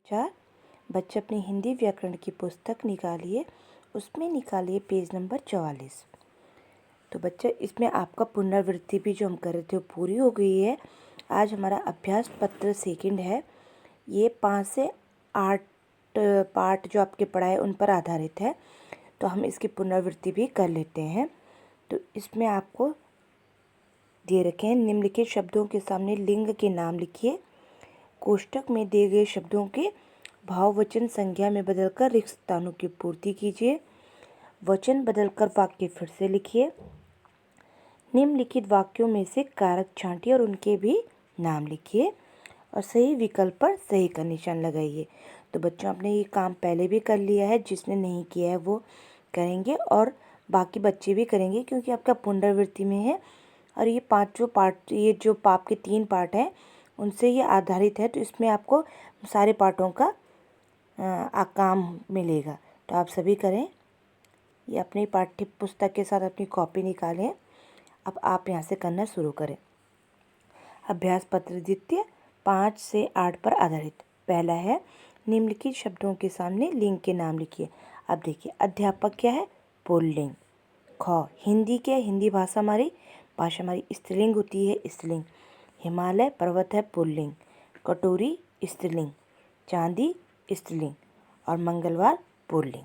चार बच्चे अपनी हिंदी व्याकरण की पुस्तक निकालिए, उसमें निकालिए पेज नंबर 44। तो बच्चे इसमें आपका पुनरावृत्ति भी जो हम कर रहे थे वो पूरी हो गई है। आज हमारा अभ्यास पत्र सेकंड है। ये 5 से 8 पार्ट जो आपके पढ़ाए उन पर आधारित है, तो हम इसकी पुनरावृत्ति भी कर लेते हैं। तो इसमें आपको दे रखे हैं निम्नलिखित शब्दों के सामने लिंग के नाम लिखिए। कोष्टक में दिए गए शब्दों के भाववचन संज्ञा में बदलकर रिक्त स्थानों की पूर्ति कीजिए। वचन बदलकर वाक्य फिर से लिखिए। निम्नलिखित वाक्यों में से कारक छांटिए और उनके भी नाम लिखिए और सही विकल्प पर सही का निशान लगाइए। तो बच्चों, आपने ये काम पहले भी कर लिया है, जिसने नहीं किया है वो करेंगे और बाकी बच्चे भी करेंगे, क्योंकि आपका पुनरावृत्ति में है और ये पांचों पार्ट, ये जो आपके 3 पार्ट हैं उनसे ये आधारित है। तो इसमें आपको सारे पार्टों का काम मिलेगा। तो आप सभी करें। ये अपनी पाठ्य पुस्तक के साथ अपनी कॉपी निकालें। अब आप यहाँ से करना शुरू करें। अभ्यास पत्र द्वितीय 5 से 8 पर आधारित। पहला है निम्नलिखित शब्दों के सामने लिंग के नाम लिखिए। अब देखिए, अध्यापक क्या है? पुल्लिंग। ख हिंदी क्या है? हिंदी भाषा हमारी स्त्रीलिंग होती है, स्त्रीलिंग। हिमालय पर्वत है, पुल्लिंग। कटोरी स्त्रीलिंग। चांदी स्त्रीलिंग और मंगलवार पुल्लिंग।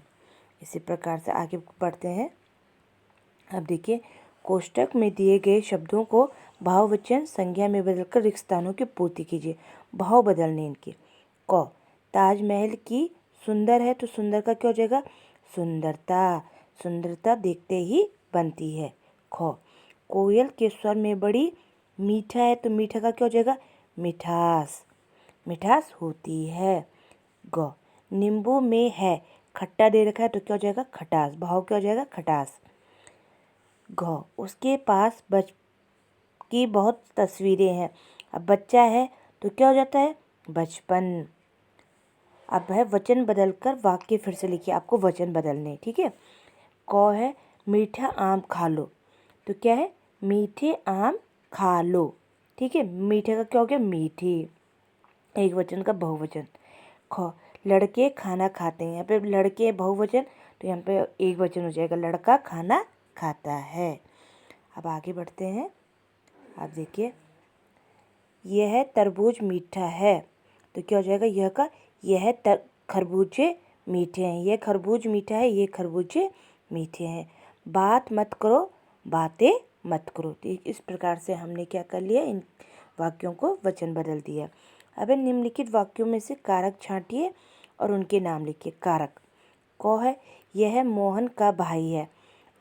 इसी प्रकार से आगे बढ़ते हैं। अब देखिए, कोष्टक में दिए गए शब्दों को भाववचन संज्ञा में बदलकर रिक्त स्थानों की पूर्ति कीजिए। भाव बदलने इनके। क ताजमहल की सुंदर है, तो सुंदर का क्या हो जाएगा? सुंदरता। सुंदरता देखते ही बनती है। ख कोयल के स्वर में बड़ी मीठा है, तो मीठा का क्या हो जाएगा? मिठास। मिठास होती है। ग नींबू में है, खट्टा दे रखा है, तो क्या हो जाएगा? खटास। भाव क्या हो जाएगा? खटास। घ उसके पास की बहुत तस्वीरें हैं। अब बच्चा है तो क्या हो जाता है? बचपन। अब है वचन बदलकर वाक्य फिर से लिखिए। आपको वचन बदलने, ठीक है। क है मीठा आम खा लो, तो क्या है? मीठे आम खा लो, ठीक है। मीठे का क्या हो गया? मीठी। एक वचन का बहुवचन। ख लड़के खाना खाते हैं। यहाँ पे लड़के बहुवचन, तो यहाँ पे एक वचन हो जाएगा, लड़का खाना खाता है। अब आगे बढ़ते हैं। आप देखिए, यह है तरबूज मीठा है, तो क्या हो जाएगा? यह खरबूजे मीठे हैं। यह खरबूज मीठा है, ये खरबूजे मीठे हैं। बात मत करो, बातें मत करो। तो इस प्रकार से हमने क्या कर लिया? इन वाक्यों को वचन बदल दिया। अब निम्नलिखित वाक्यों में से कारक छांटिए और उनके नाम लिखिए। कारक। क है यह मोहन का भाई है,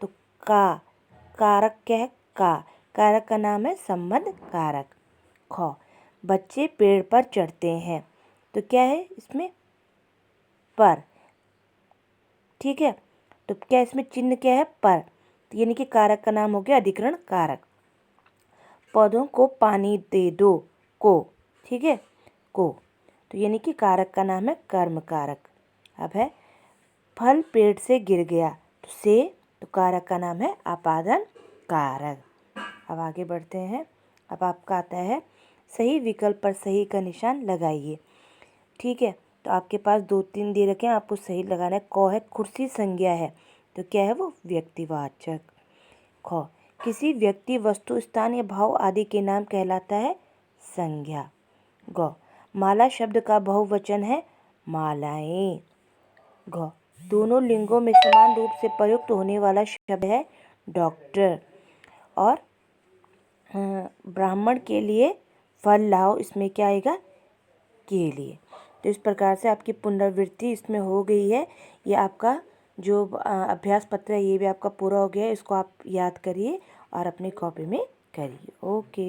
तो कारक क्या है? कारक का नाम है संबंध कारक। ख बच्चे पेड़ पर चढ़ते हैं, तो क्या है इसमें? पर, ठीक है। तो क्या इसमें चिन्ह क्या है? पर। तो यानी कि कारक का नाम हो गया अधिकरण कारक। पौधों को पानी दे दो, को, ठीक है, को। तो यानी कि कारक का नाम है कर्म कारक। अब है फल पेड़ से गिर गया, तो से, तो कारक का नाम है आपादन कारक। अब आगे बढ़ते हैं। अब आपका आता है सही विकल्प पर सही का निशान लगाइए, ठीक है। तो आपके पास 2-3 दे रखे हैं, आपको सही लगाना है। क है कुर्सी संज्ञा है, तो क्या है वो? व्यक्तिवाचक। ख किसी व्यक्ति वस्तु स्थान या भाव आदि के नाम कहलाता है संज्ञा। ग माला शब्द का बहुवचन है मालाएं। घ दोनों लिंगों में समान रूप से प्रयुक्त होने वाला शब्द है डॉक्टर। और ब्राह्मण के लिए फल लाओ, इसमें क्या आएगा? के लिए। तो इस प्रकार से आपकी पुनरावृत्ति इसमें हो गई है। ये आपका जो अभ्यास पत्र है ये भी आपका पूरा हो गया है। इसको आप याद करिए और अपनी कॉपी में करिए। ओके।